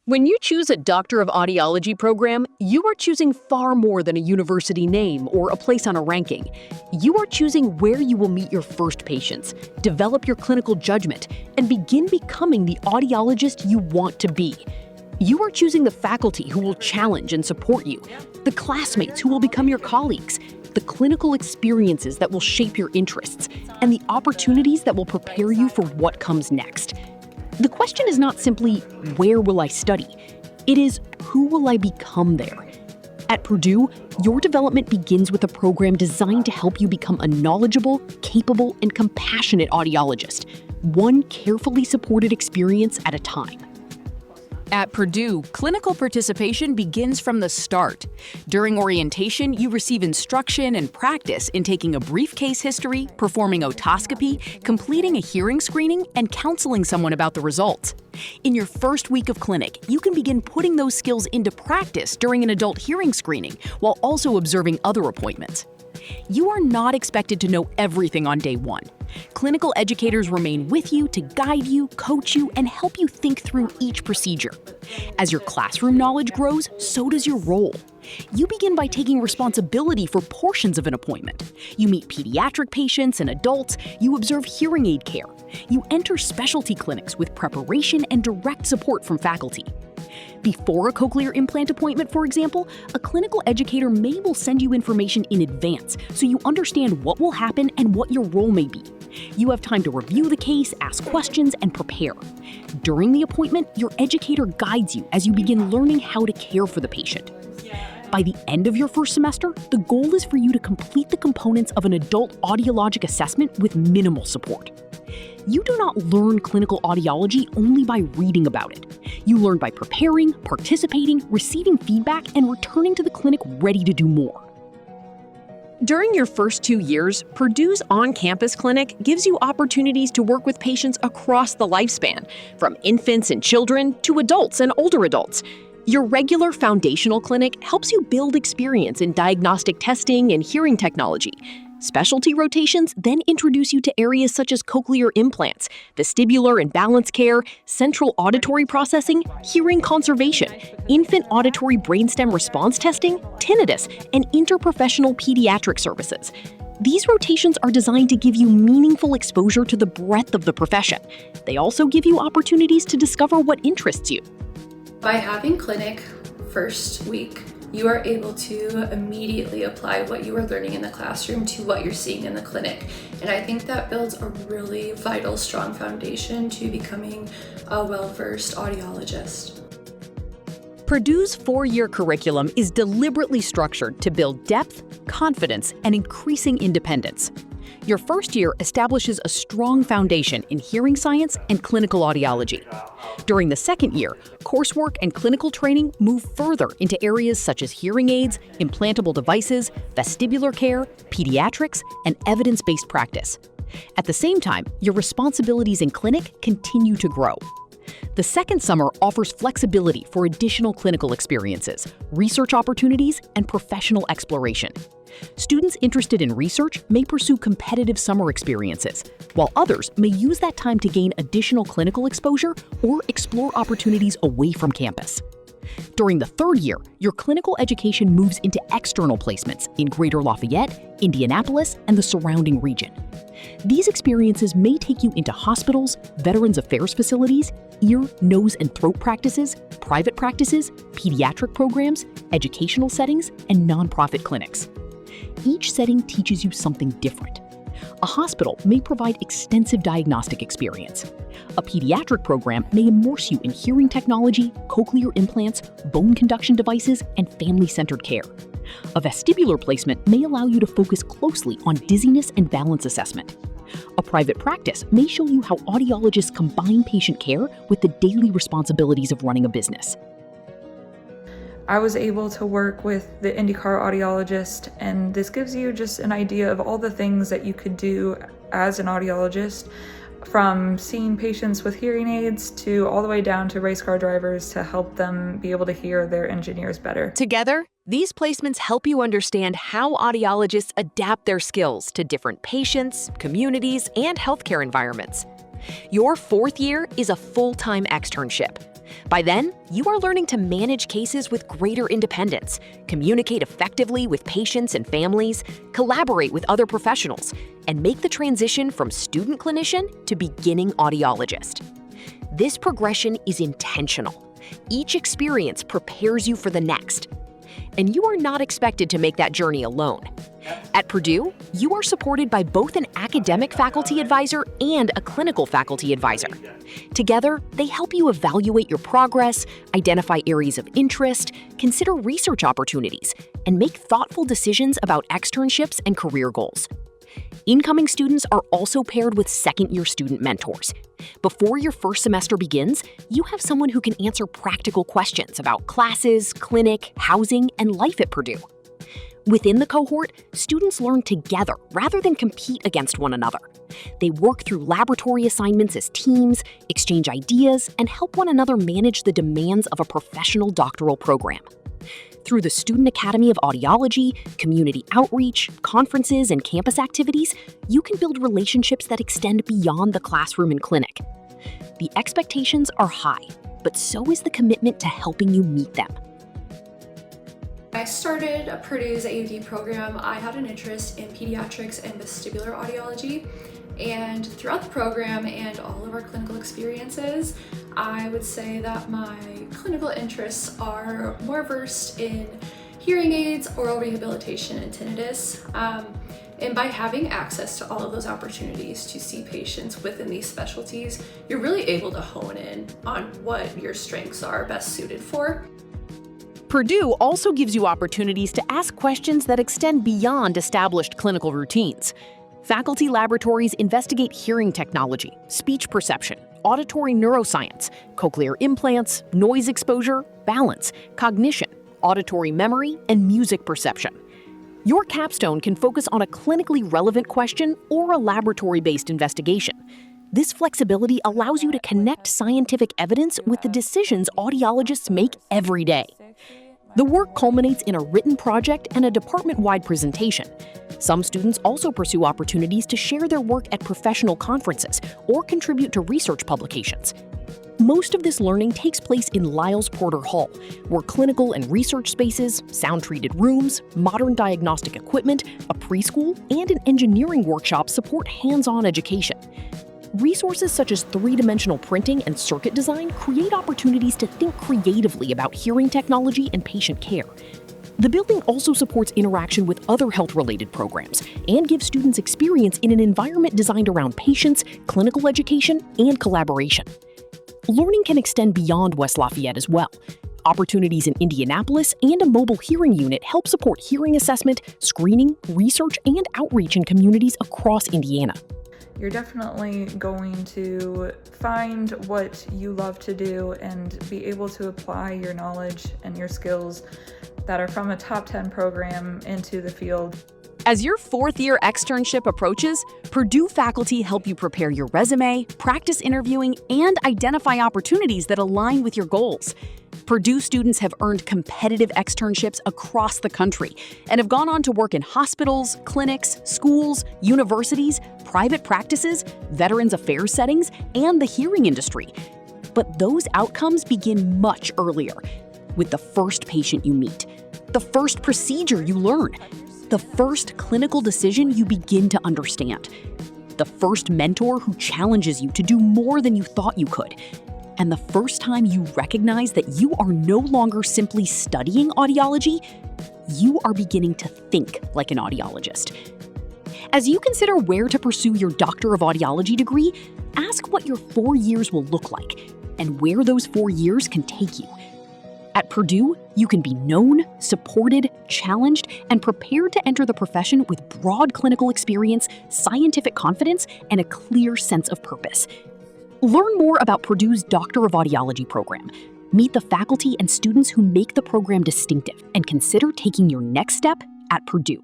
When you choose a Doctor of Audiology program, you are choosing far more than a university name or a place on a ranking. You are choosing where you will meet your first patients, develop your clinical judgment, and begin becoming the audiologist you want to be. You are choosing the faculty who will challenge and support you, the classmates who will become your colleagues, the clinical experiences that will shape your interests, and the opportunities that will prepare you for what comes next. The question is not simply, where will I study? It is, who will I become there? At Purdue, your development begins with a program designed to help you become a knowledgeable, capable, and compassionate audiologist, one carefully supported experience at a time. At Purdue, clinical participation begins from the start. During orientation, you receive instruction and practice in taking a brief case history, performing otoscopy, completing a hearing screening, and counseling someone about the results. In your first week of clinic, you can begin putting those skills into practice during an adult hearing screening, while also observing other appointments. You are not expected to know everything on day one. Clinical educators remain with you to guide you, coach you, and help you think through each procedure. As your classroom knowledge grows, so does your role. You begin by taking responsibility for portions of an appointment. You meet pediatric patients and adults, you observe hearing aid care. You enter specialty clinics with preparation and direct support from faculty. Before a cochlear implant appointment, for example, a clinical educator will send you information in advance so you understand what will happen and what your role may be. You have time to review the case, ask questions, and prepare. During the appointment, your educator guides you as you begin learning how to care for the patient. By the end of your first semester, the goal is for you to complete the components of an adult audiologic assessment with minimal support. You do not learn clinical audiology only by reading about it. You learn by preparing, participating, receiving feedback, and returning to the clinic ready to do more. During your first 2 years, Purdue's on-campus clinic gives you opportunities to work with patients across the lifespan, from infants and children to adults and older adults. Your regular foundational clinic helps you build experience in diagnostic testing and hearing technology. Specialty rotations then introduce you to areas such as cochlear implants, vestibular and balance care, central auditory processing, hearing conservation, infant auditory brainstem response testing, tinnitus, and interprofessional pediatric services. These rotations are designed to give you meaningful exposure to the breadth of the profession. They also give you opportunities to discover what interests you. By having clinic first week, you are able to immediately apply what you are learning in the classroom to what you're seeing in the clinic. And I think that builds a really vital, strong foundation to becoming a well-versed audiologist. Purdue's 4-year curriculum is deliberately structured to build depth, confidence, and increasing independence. Your first year establishes a strong foundation in hearing science and clinical audiology. During the second year, coursework and clinical training move further into areas such as hearing aids, implantable devices, vestibular care, pediatrics, and evidence-based practice. At the same time, your responsibilities in clinic continue to grow. The second summer offers flexibility for additional clinical experiences, research opportunities, and professional exploration. Students interested in research may pursue competitive summer experiences, while others may use that time to gain additional clinical exposure or explore opportunities away from campus. During the third year, your clinical education moves into external placements in Greater Lafayette, Indianapolis, and the surrounding region. These experiences may take you into hospitals, Veterans Affairs facilities, ear, nose, and throat practices, private practices, pediatric programs, educational settings, and nonprofit clinics. Each setting teaches you something different. A hospital may provide extensive diagnostic experience. A pediatric program may immerse you in hearing technology, cochlear implants, bone conduction devices, and family-centered care. A vestibular placement may allow you to focus closely on dizziness and balance assessment. A private practice may show you how audiologists combine patient care with the daily responsibilities of running a business. I was able to work with the IndyCar audiologist, and this gives you just an idea of all the things that you could do as an audiologist, from seeing patients with hearing aids to all the way down to race car drivers to help them be able to hear their engineers better. Together, these placements help you understand how audiologists adapt their skills to different patients, communities, and healthcare environments. Your fourth year is a full-time externship. By then, you are learning to manage cases with greater independence, communicate effectively with patients and families, collaborate with other professionals, and make the transition from student clinician to beginning audiologist. This progression is intentional. Each experience prepares you for the next. And you are not expected to make that journey alone. At Purdue, you are supported by both an academic faculty advisor and a clinical faculty advisor. Together, they help you evaluate your progress, identify areas of interest, consider research opportunities, and make thoughtful decisions about externships and career goals. Incoming students are also paired with second-year student mentors. Before your first semester begins, you have someone who can answer practical questions about classes, clinic, housing, and life at Purdue. Within the cohort, students learn together rather than compete against one another. They work through laboratory assignments as teams, exchange ideas, and help one another manage the demands of a professional doctoral program. Through the Student Academy of Audiology, community outreach, conferences, and campus activities, you can build relationships that extend beyond the classroom and clinic. The expectations are high, but so is the commitment to helping you meet them. When I started Purdue's AUD program, I had an interest in pediatrics and vestibular audiology. And throughout the program and all of our clinical experiences, I would say that my clinical interests are more versed in hearing aids, oral rehabilitation, and tinnitus. And by having access to all of those opportunities to see patients within these specialties, you're really able to hone in on what your strengths are best suited for. Purdue also gives you opportunities to ask questions that extend beyond established clinical routines. Faculty laboratories investigate hearing technology, speech perception, auditory neuroscience, cochlear implants, noise exposure, balance, cognition, auditory memory, and music perception. Your capstone can focus on a clinically relevant question or a laboratory-based investigation. This flexibility allows you to connect scientific evidence with the decisions audiologists make every day. The work culminates in a written project and a department-wide presentation. Some students also pursue opportunities to share their work at professional conferences or contribute to research publications. Most of this learning takes place in Lyles Porter Hall, where clinical and research spaces, sound-treated rooms, modern diagnostic equipment, a preschool, and an engineering workshop support hands-on education. Resources such as three-dimensional printing and circuit design create opportunities to think creatively about hearing technology and patient care. The building also supports interaction with other health-related programs and gives students experience in an environment designed around patients, clinical education, and collaboration. Learning can extend beyond West Lafayette as well. Opportunities in Indianapolis and a mobile hearing unit help support hearing assessment, screening, research, and outreach in communities across Indiana. You're definitely going to find what you love to do and be able to apply your knowledge and your skills that are from a top 10 program into the field. As your fourth-year externship approaches, Purdue faculty help you prepare your resume, practice interviewing, and identify opportunities that align with your goals. Purdue students have earned competitive externships across the country and have gone on to work in hospitals, clinics, schools, universities, private practices, veterans affairs settings, and the hearing industry. But those outcomes begin much earlier, with the first patient you meet, the first procedure you learn, the first clinical decision you begin to understand, the first mentor who challenges you to do more than you thought you could, and the first time you recognize that you are no longer simply studying audiology, you are beginning to think like an audiologist. As you consider where to pursue your Doctor of Audiology degree, ask what your 4 years will look like and where those 4 years can take you. At Purdue, you can be known, supported, challenged, and prepared to enter the profession with broad clinical experience, scientific confidence, and a clear sense of purpose. Learn more about Purdue's Doctor of Audiology program. Meet the faculty and students who make the program distinctive, and consider taking your next step at Purdue.